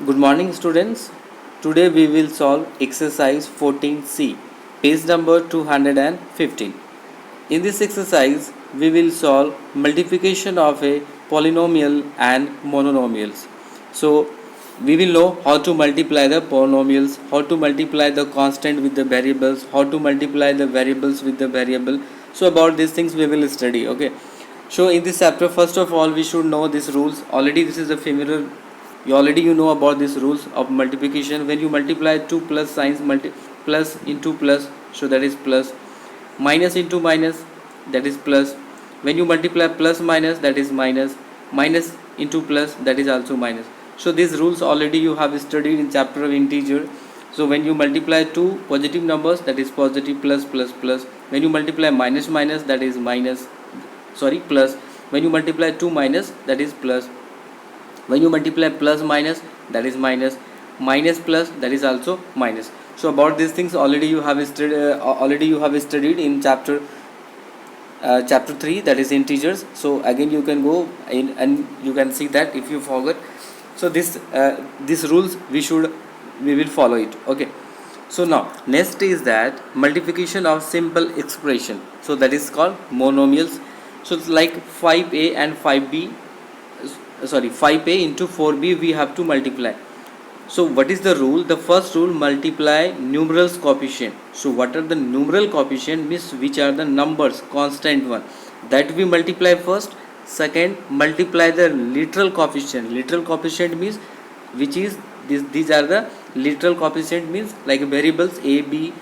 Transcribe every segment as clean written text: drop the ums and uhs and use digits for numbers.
Good morning, students. Today we will solve exercise 14C, page number 215. In this exercise, we will solve multiplication of a polynomial and monomials. So, we will know how to multiply the polynomials, how to multiply the constant with the variables, how to multiply the variables with the variable. So, about these things we will study. Okay. So, in this chapter, first of all, we should know these rules. Already, this is a familiar. You know about these rules of multiplication. When you multiply two plus signs, plus into plus, so that is plus, minus into minus, that is plus. When you multiply plus minus, that is minus, minus into plus, that is also minus. So these rules already you have studied in chapter of integer. So when you multiply two positive numbers, that is positive, plus plus plus. When you multiply minus minus, that is minus, plus. When you multiply 2 minus, that is plus. When you multiply plus minus, that is minus, minus plus, that is also minus. So about these things already you have studied in chapter 3, that is integers. So again you can go in and you can see that if you forget. So these rules we will follow it. Okay. So now next is that multiplication of simple expression, so that is called monomials. So it's like 5a and 5a into 4b we have to multiply. So what is the rule? The first rule, multiply numerals coefficient. So what are the numeral coefficient? Means which are the numbers, constant one, that we multiply first. Second, multiply the literal coefficient. Literal coefficient means which is these are the literal coefficient, means like variables a, b,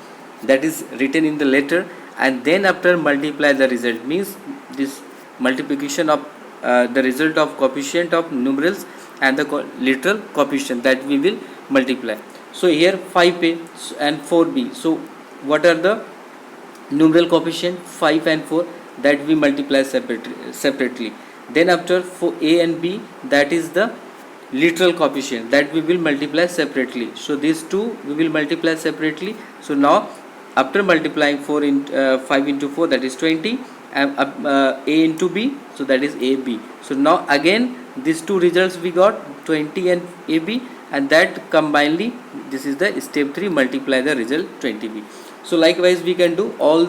that is written in the letter, and then after multiply the result, means this multiplication of the result of coefficient of numerals and the literal coefficient that we will multiply. So here 5a and 4b. So what are the numeral coefficient? 5 and 4, that we multiply separately. Then after for a and b, that is the literal coefficient that we will multiply separately. So these two we will multiply separately. So now after multiplying 5 into 4, that is 20, and a into b, so that is ab. So now again these two results we got 20 and ab, and that combinedly this is the step 3, multiply the result 20b. So likewise we can do all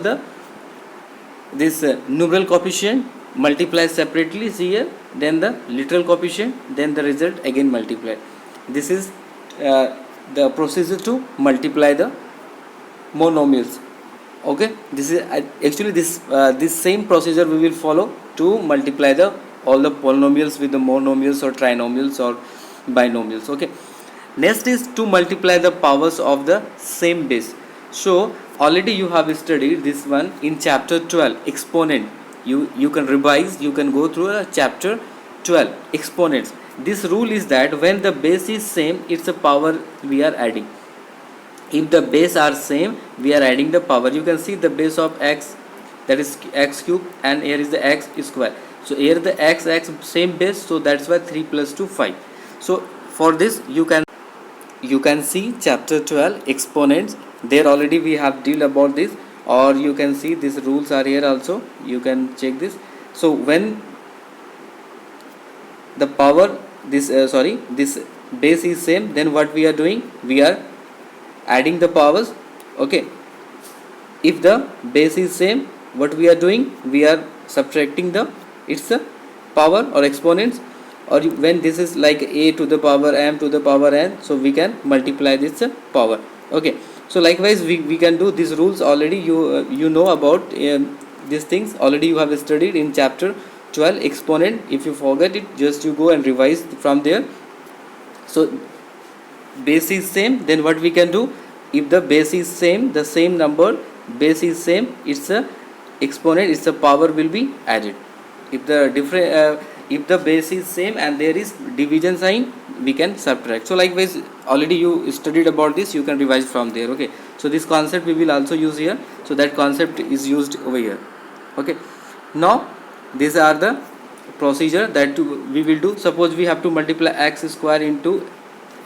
this numeral coefficient multiply separately here, then the literal coefficient, then the result again multiply. This is the procedure to multiply the monomials. Okay, this is actually this same procedure we will follow to multiply all the polynomials with the monomials or trinomials or binomials. Okay, next is to multiply the powers of the same base. So already you have studied this one in chapter 12, exponent. You can revise, you can go through chapter 12, exponents. This rule is that when the base is same, it's a power we are adding. If the base are same, we are adding the power. You can see the base of x, that is x cube, and here is the x square. So here the x same base, so that's why 3 plus 2 5. So for this you can see chapter 12, exponents. There already we have deal about this, or you can see these rules are here also, you can check this. So when the power this base is same, then what we are doing, we are adding the powers. Okay, if the base is same, what we are doing, we are subtracting its power or exponents. Or when this is like a to the power m to the power n, so we can multiply this power. Okay, so likewise we can do these rules. Already you know about these things, already you have studied in chapter 12, exponent. If you forget it, just you go and revise from there. So base is same, then what we can do, if the base is same, the same number base is same, its a exponent, its a power will be added. If the base is same and there is division sign, we can subtract. So likewise already you studied about this, you can revise from there. Okay, so this concept we will also use here, so that concept is used over here. Okay, now these are the procedure that we will do. Suppose we have to multiply x square into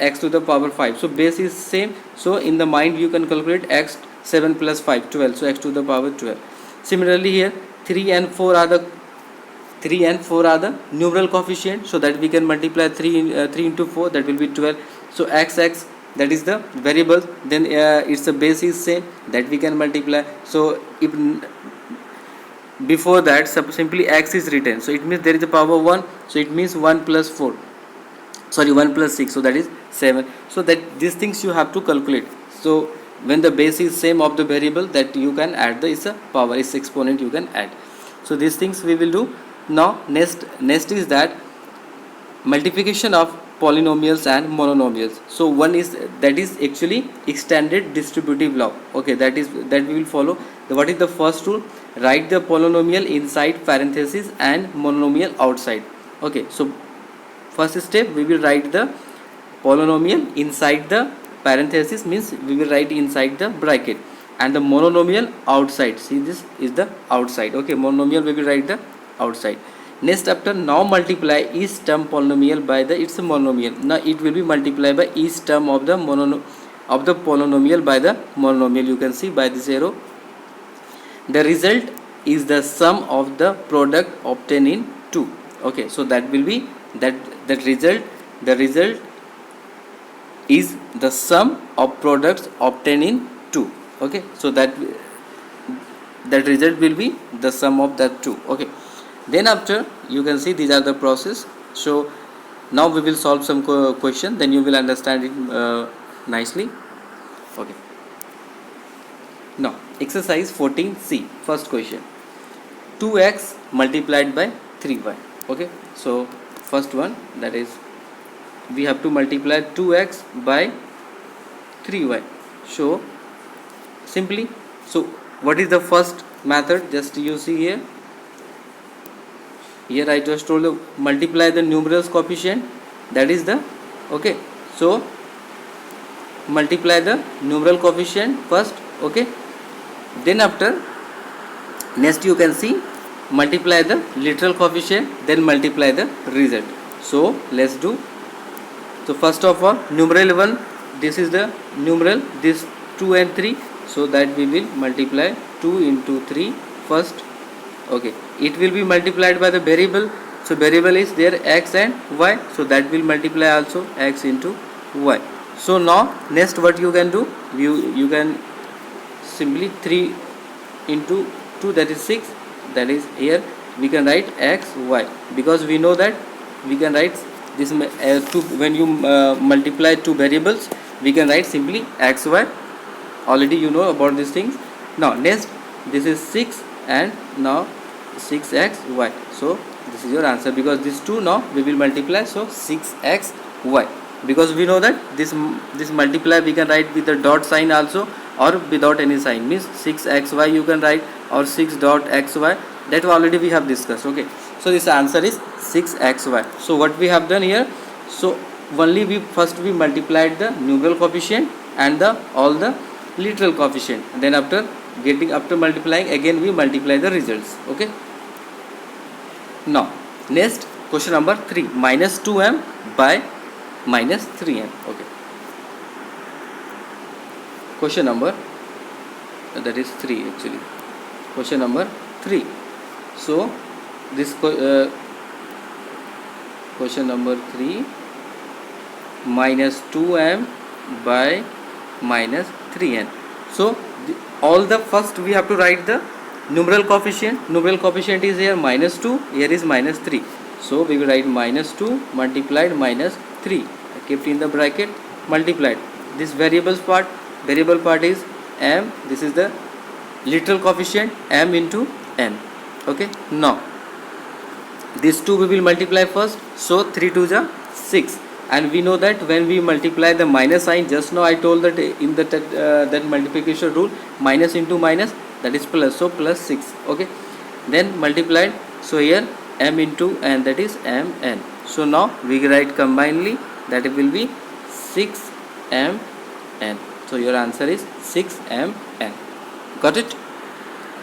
x to the power 5. So base is same, so in the mind you can calculate x 7 plus 5 12, so x to the power 12. Similarly here 3 and 4 are the numeral coefficient, so that we can multiply 3 into 4, that will be 12. So x that is the variable, then its base is same, that we can multiply. So if before that simply x is written, so it means there is a power 1, so it means 1 plus 4, sorry 1 plus 6, so that is 7. So that these things you have to calculate. So when the base is same of the variable, that you can add the is a power, is exponent you can add. So these things we will do. Now next is that multiplication of polynomials and monomials. So one is, that is actually extended distributive law. Okay, that we will follow. What is the first rule? Write the polynomial inside parenthesis and monomial outside. Okay, so first step, we will write the polynomial inside the parenthesis, means we will write inside the bracket, and the monomial outside. See, this is the outside. Okay, monomial we will write the outside. Next, after now multiply each term polynomial by the its monomial. Now it will be multiplied by each term of the polynomial by the monomial. You can see by this arrow. The result is the sum of the product obtained in 2. Okay, so that will be that result. The result is the sum of products obtained in 2. Okay, so that result will be the sum of that 2. Okay, then after you can see these are the process. So now we will solve some question, then you will understand it nicely. Okay, now exercise 14C, first question, 2x multiplied by 3y. Okay, so first one, that is we have to multiply 2x by 3y. So simply, so what is the first method? Just you see here I just told you multiply the numerals coefficient, that is the, okay, so multiply the numeral coefficient first. Okay, then after next you can see multiply the literal coefficient, then multiply the result. So let's do. So first of all, numeral 1, this is the numeral, this 2 and 3, so that we will multiply 2 into 3 first. Okay, it will be multiplied by the variable, so variable is there x and y, so that will multiply also x into y. So now next what you can do, you can simply 3 into 2, that is 6, that is here we can write x y, because we know that we can write this two, when you multiply two variables, we can write simply x y. Already you know about these things. Now next, this is 6 and now 6xy. So this is your answer, because these two now we will multiply, so 6xy, because we know that this multiply we can write with the dot sign also, or without any sign, means 6xy you can write, or 6 dot xy, that already we have discussed. Okay, so this answer is 6xy. So what we have done here, so only we multiplied the numeral coefficient and all the literal coefficient, then after multiplying again we multiply the results. Okay, now next question number 3, minus 2m by minus 3m. Okay, question number, that is 3 actually, question number 3. So this question number 3, minus 2m by minus 3n. So all the first we have to write the numeral coefficient. Numeral coefficient is here minus 2, here is minus 3. So we will write minus 2 multiplied minus 3, kept in the bracket, multiplied. This variable part is m, this is the literal coefficient, m into n. Okay, now these two we will multiply first, so 3 2 is 6, and we know that when we multiply the minus sign, just now I told that in the that multiplication rule, minus into minus, that is plus, so plus 6. Okay, then multiplied, so here m into n, that is mn. So now we write combinedly, that it will be 6mn. So your answer is 6mn. Got it?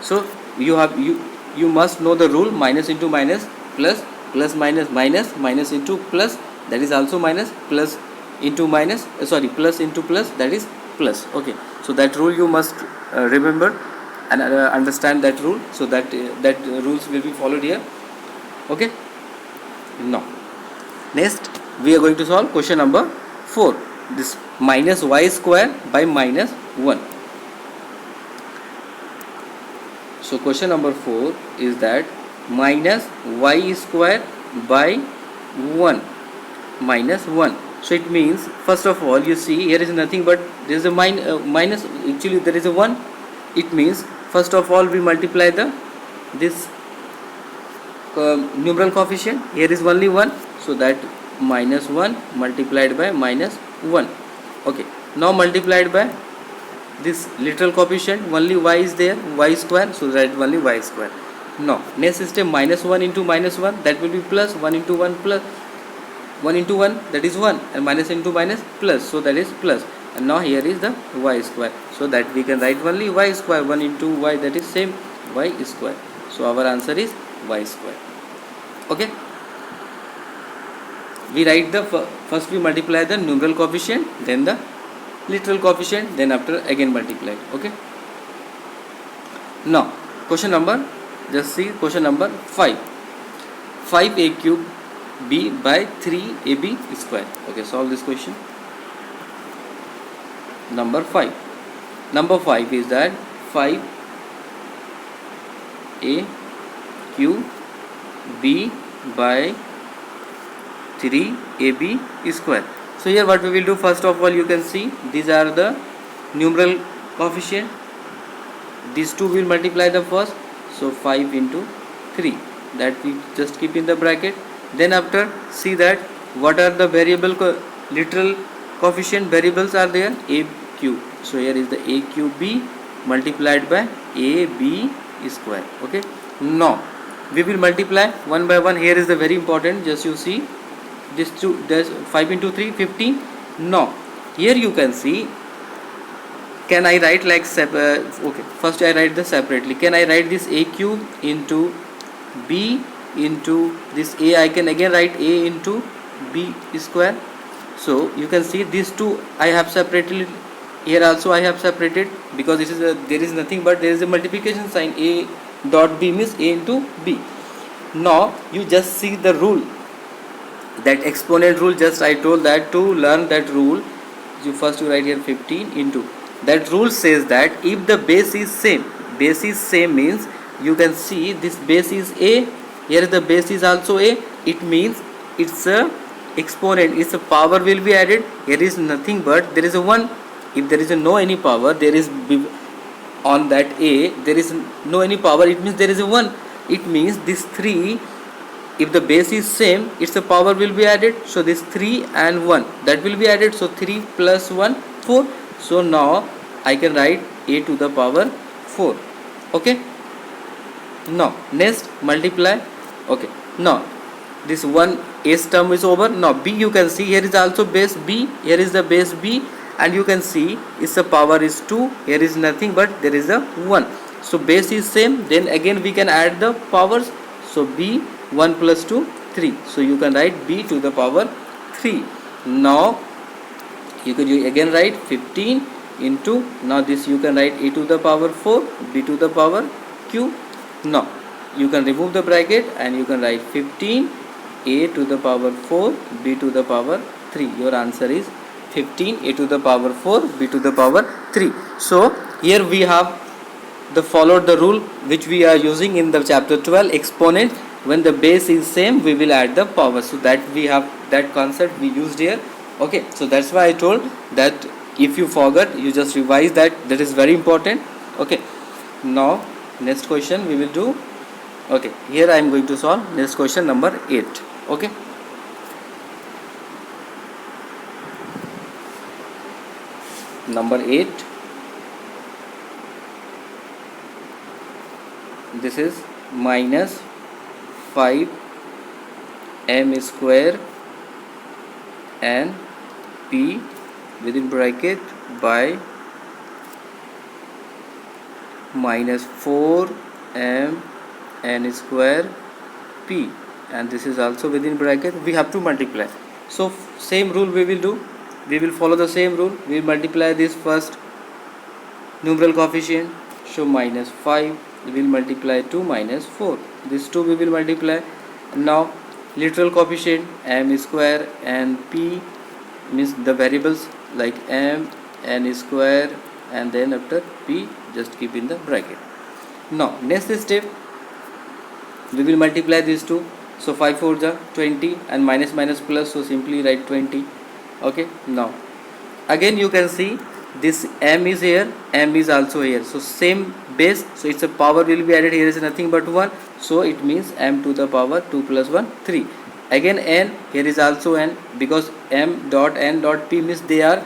So you must know the rule, minus into minus, plus, plus minus minus, minus into plus, that is also minus, plus into minus, plus into plus, that is plus. Okay, so that rule you must remember and understand that rule, so that rules will be followed here. Okay, now next we are going to solve question number 4, this minus y square by minus 1. So question number 4 is that minus y square by 1 minus 1. So it means first of all you see here is nothing but there is a minus, actually there is a 1. It means first of all we multiply this numeral coefficient. Here is only 1, so that minus 1 multiplied by minus 1. Okay, now multiplied by this literal coefficient, only y is there, y square, so that only y square. Now next system, minus 1 into minus 1, that will be plus 1 into 1 plus 1 into 1, that is 1, and minus into minus plus, so that is plus. And now here is the y square, so that we can write only y square, 1 into y, that is same y square. So our answer is y square. Okay, we write the first we multiply the numeral coefficient, then the literal coefficient, then after again multiply. Okay, now question number, just see question number 5. 5a cube b by 3ab square. Okay, solve this question. Number 5. Number 5 is that 5a cube b by 3ab square. So here what we will do, first of all you can see these are the numeral coefficient, these two will multiply the first, so 5 into 3, that we just keep in the bracket. Then after see that what are the variable literal coefficient variables are there, a cube, so here is the a cube b multiplied by ab square. Okay, now we will multiply one by one. Here is the very important, just you see this two, there's 5 into 3 15. Now here you can see, can I write like okay, first I write this separately. Can I write this a cube into b into this a, I can again write a into b square. So you can see these two I have separated, here also I have separated, because this is there is nothing but there is a multiplication sign, a dot b means a into b. Now you just see the rule, that exponent rule, just I told that to learn that rule you first you write here 15 into, that rule says that if the base is same means you can see this base is a, here the base is also a, it means it's a exponent, it's a power will be added. Here is nothing but there is a 1. If there is no any power, there is on that a, there is no any power, it means there is a 1. It means this 3, if the base is same, its a power will be added, so this 3 and 1 that will be added, so 3 plus 1 4. So now I can write a to the power 4. Okay, now next multiply. Okay, now this one a's term is over. Now b, you can see here is also base b, here is the base b, and you can see its the power is 2, here is nothing but there is a 1. So base is same, then again we can add the powers, so b 1 plus 2 3, so you can write b to the power 3. Now you can again write 15 into, now this you can write a to the power 4 b to the power q. Now you can remove the bracket and you can write 15 a to the power 4 b to the power 3. Your answer is 15 a to the power 4 b to the power 3. So here we have followed the rule which we are using in the chapter 12, exponent. When the base is same, we will add the power, so that we have that concept we used here. Okay, so that's why I told that if you forgot, you just revise that, that is very important. Okay, now next question we will do. Okay, here I am going to solve next question number 8. Okay, number 8, this is minus 5 m square and p within bracket by minus 4 m n square p, and this is also within bracket, we have to multiply. So same rule we will do, we will follow the same rule. We will multiply this first numeral coefficient, so minus 5 we will multiply to minus 4, this 2 we will multiply. Now literal coefficient m square and p means the variables like m, n square, and then after p just keep in the bracket. Now next step, we will multiply these two. So 5 4 the 20 and minus minus plus, so simply write 20. Okay, now again you can see this m is here, m is also here, so same base, so it's a power will be added. Here is nothing but 1, so it means m to the power 2 plus 1 3. Again n, here is also n, because m dot n dot p means they are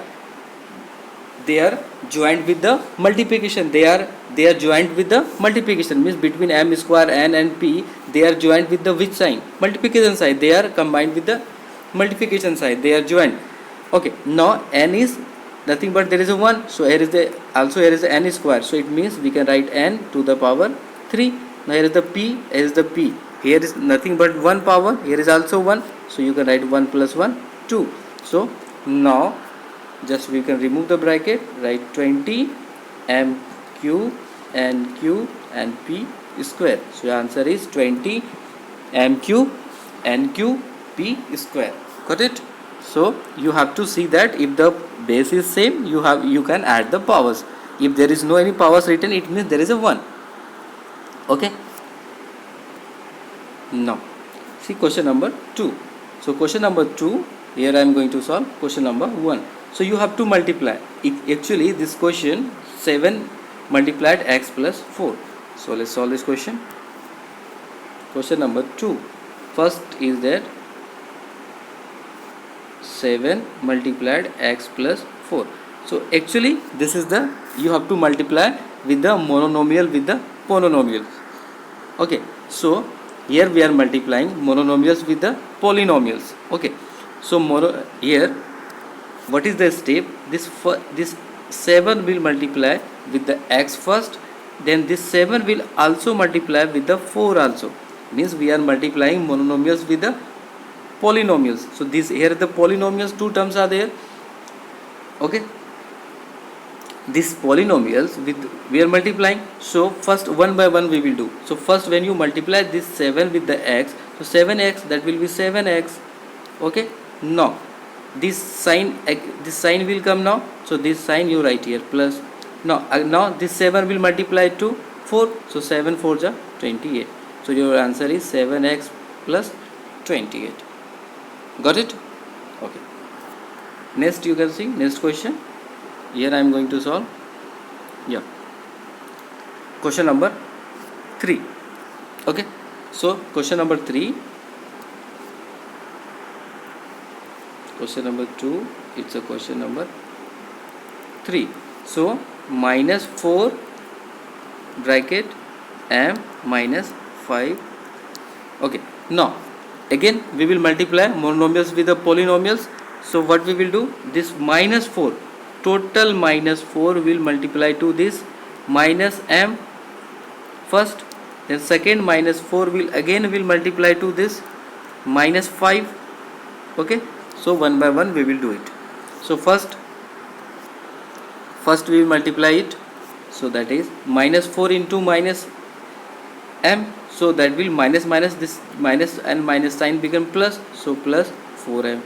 joined with the multiplication. They are joined with the multiplication, means between m square n and p they are joined with the which sign? Multiplication side. They are combined with the multiplication side, they are joined. Okay, now n is nothing but there is a 1, so here is the also here is the n square, so it means we can write n to the power 3. Now here is the p, here is the p, here is nothing but 1 power, here is also 1, so you can write 1 plus 1 2. So now just we can remove the bracket, write 20 m q n q and p square. So your answer is 20 m q n q p square. Got it? So you have to see that if the base is same, you can add the powers. If there is no any powers written, it means there is a 1. Okay, now see question number 2. So question number 2, here I am going to solve question number 1. So you have to multiply. Actually this question 7 multiplied x plus 4. So let's solve this question. Question number 2, first is that 7 multiplied x plus 4. So actually this is the, you have to multiply with the monomial with the polynomials. Okay, so here we are multiplying monomials with the polynomials. Okay, so here what is the step? This 7 will multiply with the x first, then this 7 will also multiply with the 4 also, means we are multiplying monomials with the polynomials. So this here the polynomials, two terms are there. Okay, these polynomials with we are multiplying, so first one by one we will do. So first when you multiply this 7 with the x, so 7x, that will be 7x. Okay, now this sign will come now, so this sign you write here plus. Now this 7 will multiply to 4, so 7 4 is 28. So your answer is 7x plus 28. Got it? Okay, next you can see next question. Here I am going to solve, yeah, question number 3. Okay, so question number 3, question number 2, it's a question number 3. So minus 4 bracket m minus 5. Okay, now again we will multiply monomials with the polynomials. So what we will do, this minus 4, total minus 4 will multiply to this minus m first, then second minus 4 will multiply to this minus 5. Okay, so one by one we will do it. So first we will multiply it, so that is minus 4 into minus m, so that will minus minus, this minus and minus sign become plus, so plus 4m.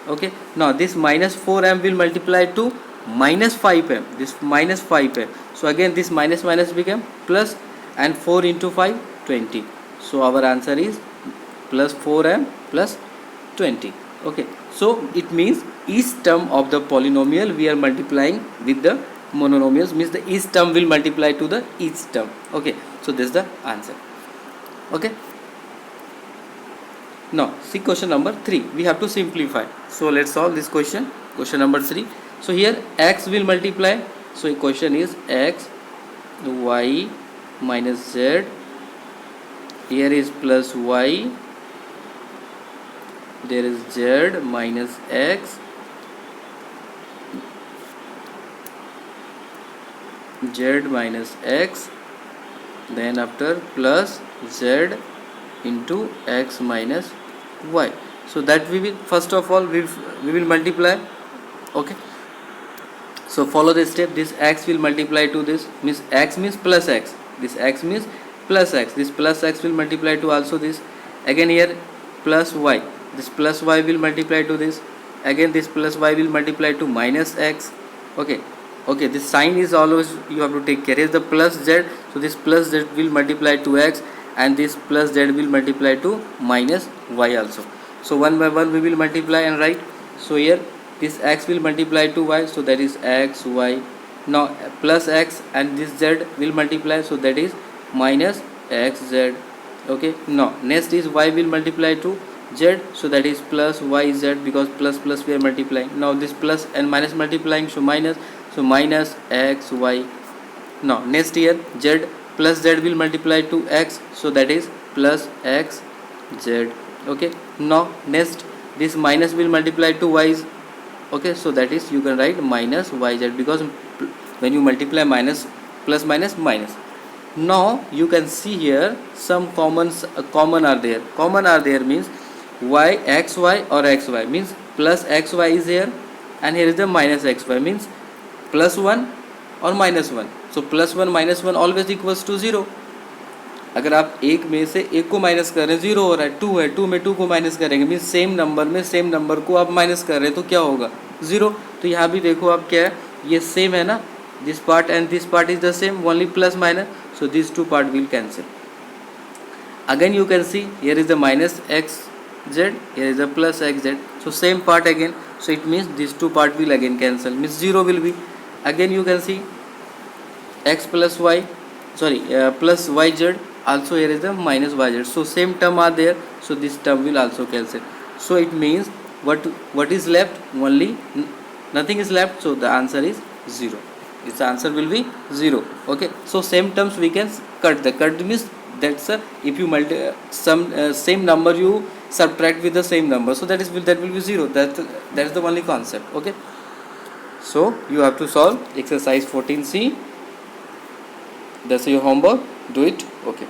Okay, now this minus 4m will multiply to minus 5m, this minus 5m, so again this minus minus become plus, and 4 into 5 20. So our answer is plus 4m plus 20. Okay, so it means each term of the polynomial we are multiplying with the monomials, means the each term will multiply to the each term. Okay, so this is the answer. Okay, now see question number 3, we have to simplify. So let's solve this question, question number 3. So here x will multiply, so the question is x y minus z, here is plus y, there is z minus x, z minus x, then after plus z into x minus y. So that we will first of all we will multiply. Okay, so follow the step. This x will multiply to this, means x means plus x, this x means plus x, this plus x will multiply to also this. Again here plus y, this plus y will multiply to this. again this plus y will multiply to minus x. Okay, okay, this sign is always you have to take care. Is the plus z, so this plus z will multiply to x, and this plus z will multiply to minus y also. So one by one we will multiply and write. So here this x will multiply to y, so that is x y. Now plus x, and this z will multiply, so that is minus x z. Okay, now next is y will multiply to z, so that is plus yz, because plus plus we are multiplying. Now this plus and minus multiplying, so minus, so minus x y. Now next here z plus z will multiply to x, so that is plus x z. Okay, now next this minus will multiply to y. Okay, so that is you can write minus yz, because when you multiply minus plus minus minus. Now you can see here some common are there. Common are there means y xy or xy, means plus xy is here, and here is the minus xy, means plus 1 or minus 1. So plus 1 minus 1 always equals to 0. अगर आप एक में से एक को minus कर रहे हैं, 0 हो रहा है, 2 है, 2 में 2 को माइनस करेंगे, मीन्स सेम नंबर में सेम नंबर को आप माइनस कर रहे हैं, तो क्या होगा 0. तो यहाँ भी देखो आप क्या है, ये सेम है ना, this part and this part is the same, only plus minus, so these two part will cancel. Again you can see here is the minus xz, here is the plus xz, so same part again, so it means these two part will again cancel, means 0 will be. Again you can see x plus y, sorry plus yz, also here is the minus yz, so same term are there, so this term will also cancel. So it means what is left, only nothing is left, so the answer is 0. Its answer will be 0. Okay, so same terms we can cut. The cut means that's if you same number you subtract with the same number, so that will be 0. That's the only concept. Okay, so you have to solve exercise 14C. That's your homework. Do it. Okay.